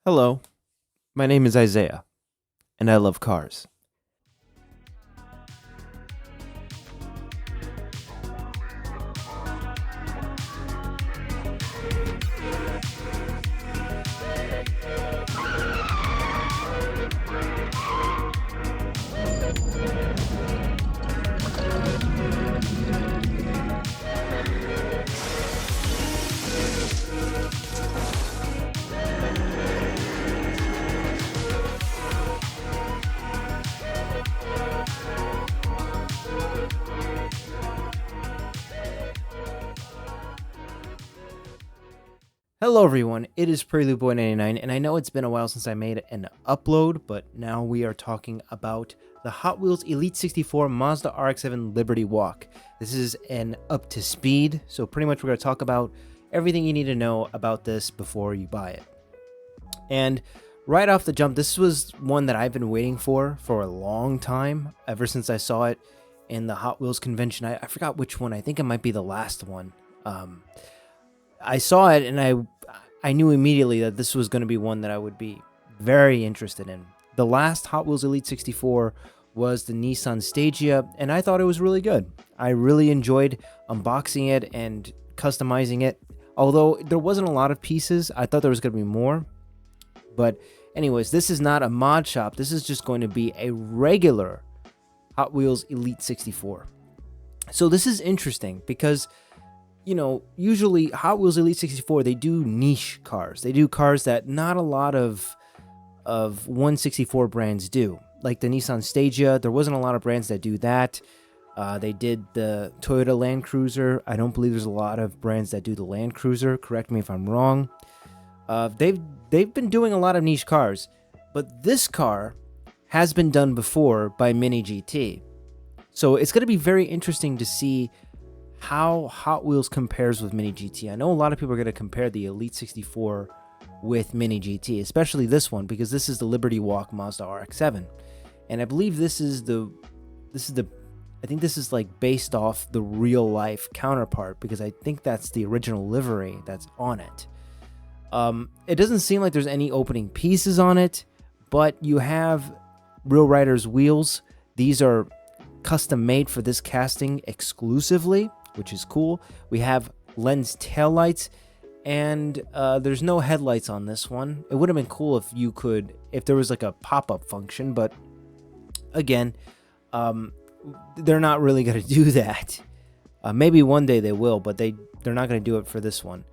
Hello, my name is Isaiah, and I love cars. Hello, everyone. It is Prelude Boy 99, and I know it's been a while since I made an upload, but now we are talking about the Hot Wheels Elite 64 Mazda RX-7 Liberty Walk. This is an up to speed, so pretty much we're going to talk about everything you need to know about this before you buy it. And right off the jump, this was one that I've been waiting for a long time, ever since I saw it in the Hot Wheels convention. I forgot which one. I think it might be the last one. I saw it and I knew immediately that this was going to be one that I would be very interested in. The last Hot Wheels Elite 64 was the Nissan Stagea, and I thought it was really good. I really enjoyed unboxing it and customizing it. Although there wasn't a lot of pieces, I thought there was going to be more. But anyways, this is not a mod shop. This is just going to be a regular Hot Wheels Elite 64. So this is interesting because usually Hot Wheels Elite 64, they do niche cars. They do cars that not a lot of 164 brands do. Like the Nissan Stagea, there wasn't a lot of brands that do that. They did the Toyota Land Cruiser. I don't believe there's a lot of brands that do the Land Cruiser. Correct me if I'm wrong. They've been doing a lot of niche cars, but this car has been done before by Mini GT. So it's going to be very interesting to see how Hot Wheels compares with Mini GT. I know a lot of people are going to compare the Elite 64 with Mini GT, especially this one, because this is the Liberty Walk Mazda RX-7. And I believe this is like based off the real life counterpart, because I think that's the original livery that's on it. It doesn't seem like there's any opening pieces on it, but you have Real Riders wheels. These are custom made for this casting exclusively, which is cool. We have lens taillights, and there's no headlights on this one. It would have been cool if there was like a pop-up function, but again, they're not really going to do that. Maybe one day they will, but they're not going to do it for this one.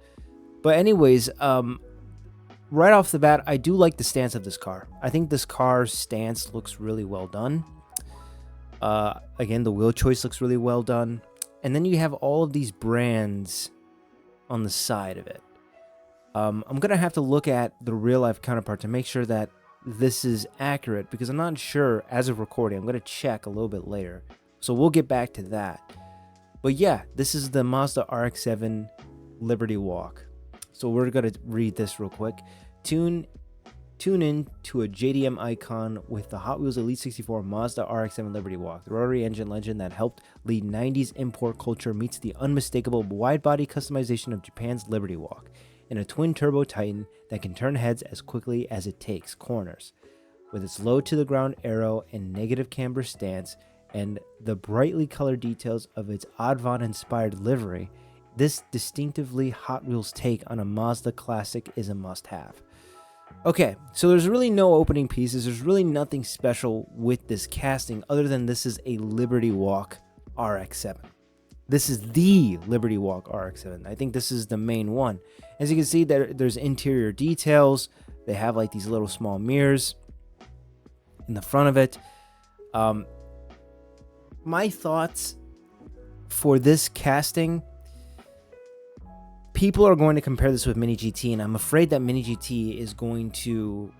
But anyways, right off the bat, I do like the stance of this car. I think this car's stance looks really well done. Again, the wheel choice looks really well done. And then you have all of these brands on the side of it. I'm going to have to look at the real life counterpart to make sure that this is accurate, because I'm not sure as of recording. I'm going to check a little bit later. So we'll get back to that. But yeah, this is the Mazda RX-7 Liberty Walk. So we're going to read this real quick. Tune in to a JDM icon with the Hot Wheels Elite 64 Mazda RX-7 Liberty Walk. The rotary engine legend that helped lead 90s import culture meets the unmistakable wide-body customization of Japan's Liberty Walk in a twin-turbo Titan that can turn heads as quickly as it takes corners. With its low-to-the-ground aero and negative camber stance and the brightly colored details of its Advan-inspired livery, this distinctively Hot Wheels take on a Mazda classic is a must-have. Okay, so there's really no opening pieces. There's really nothing special with this casting other than this is a Liberty Walk RX-7. This is the Liberty Walk RX-7. I think this is the main one. As you can see, there's interior details. They have like these little small mirrors in the front of it. My thoughts for this casting: people are going to compare this with Mini GT, and I'm afraid that Mini GT is going to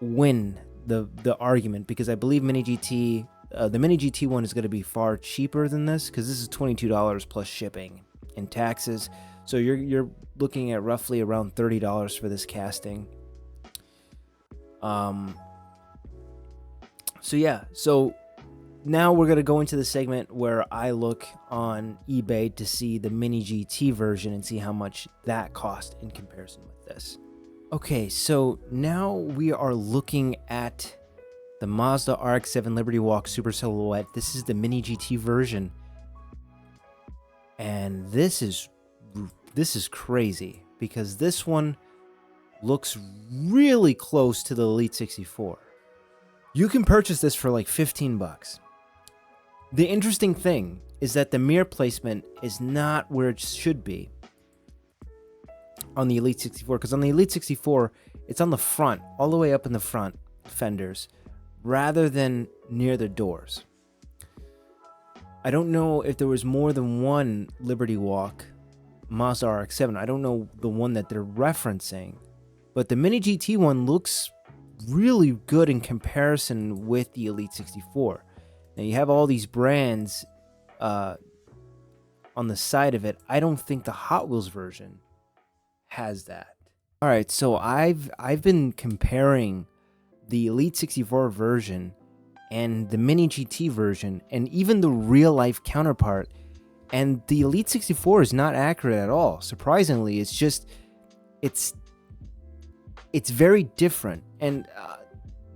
win the argument, because I believe Mini GT, the Mini GT one is going to be far cheaper than this, because this is $22 plus shipping and taxes. So you're looking at roughly around $30 for this casting. So now we're going to go into the segment where I look on eBay to see the Mini GT version and see how much that cost in comparison with this. Okay, so now we are looking at the Mazda RX-7 Liberty Walk Super Silhouette. This is the Mini GT version, and this is crazy because this one looks really close to the Elite 64. You can purchase this for like 15 bucks. The interesting thing is that the mirror placement is not where it should be on the Elite 64, because on the Elite 64, it's on the front, all the way up in the front fenders, rather than near the doors. I don't know if there was more than one Liberty Walk Mazda RX-7. I don't know the one that they're referencing, but the Mini GT one looks really good in comparison with the Elite 64. Now you have all these brands on the side of it. I don't think the Hot Wheels version has that. All right, so I've been comparing the Elite 64 version and the Mini GT version and even the real life counterpart, and the Elite 64 is not accurate at all. Surprisingly, it's just it's very different, and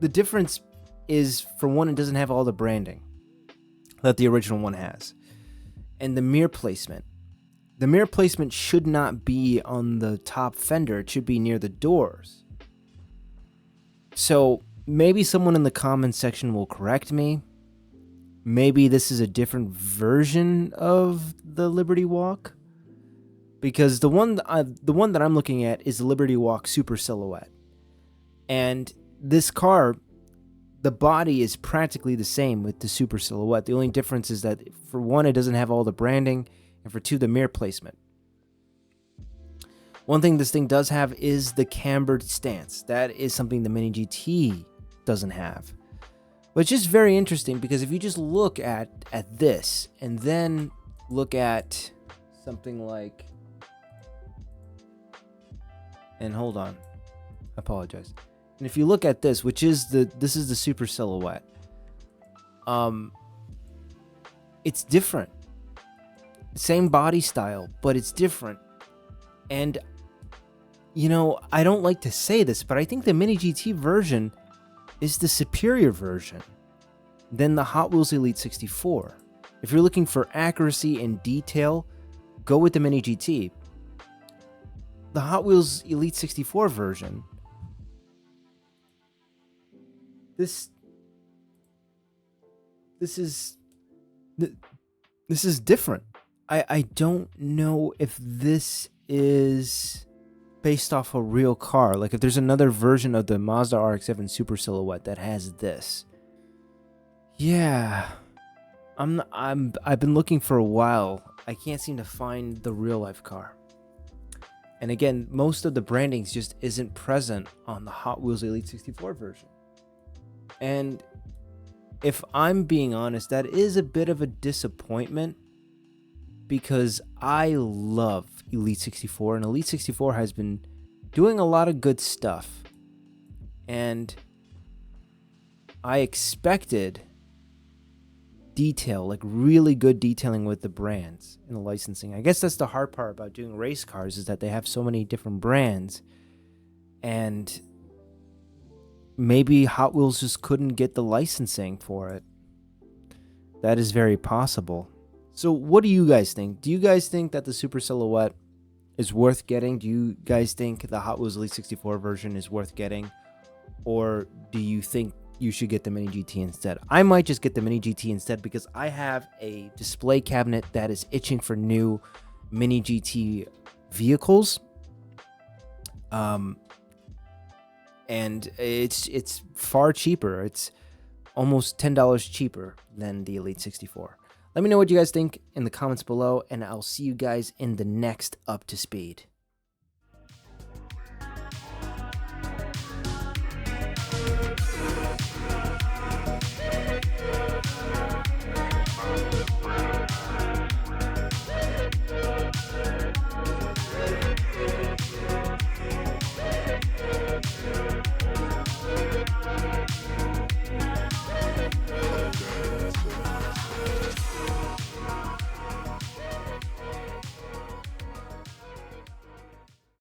the difference is, for one, it doesn't have all the branding that the original one has, and the mirror placement. The mirror placement should not be on the top fender. It should be near the doors. So maybe someone in the comments section will correct me. Maybe this is a different version of the Liberty Walk, because the one that I'm looking at is the Liberty Walk Super Silhouette, and this car, the body is practically the same with the Super Silhouette. The only difference is that, for one, it doesn't have all the branding, and for two, the mirror placement. One thing this thing does have is the cambered stance. That is something the Mini GT doesn't have. But it's just very interesting, because if you just look at this and then look at something like, and hold on, I apologize. And if you look at this, which is this is the Super Silhouette, it's different. Same body style, but it's different. And you know, I don't like to say this, but I think the Mini GT version is the superior version than the Hot Wheels Elite 64. If you're looking for accuracy and detail, go with the Mini GT. The Hot Wheels Elite 64 version, this is different. I don't know if this is based off a real car. Like, if there's another version of the Mazda RX-7 Super Silhouette that has this. Yeah. I've been looking for a while. I can't seem to find the real life car. And again, most of the branding just isn't present on the Hot Wheels Elite 64 version. And if I'm being honest, that is a bit of a disappointment, because I love Elite 64, and Elite 64 has been doing a lot of good stuff. And I expected detail, like really good detailing with the brands and the licensing. I guess that's the hard part about doing race cars, is that they have so many different brands, and maybe Hot Wheels just couldn't get the licensing for it. That is very possible. So what do you guys think? Do you guys think that the Super Silhouette is worth getting? Do you guys think the Hot Wheels Elite 64 version is worth getting? Or do you think you should get the Mini GT instead? I might just get the Mini GT instead, because I have a display cabinet that is itching for new Mini GT vehicles. And it's far cheaper. It's almost $10 cheaper than the Elite 64. Let me know what you guys think in the comments below, and I'll see you guys in the next Up to Speed.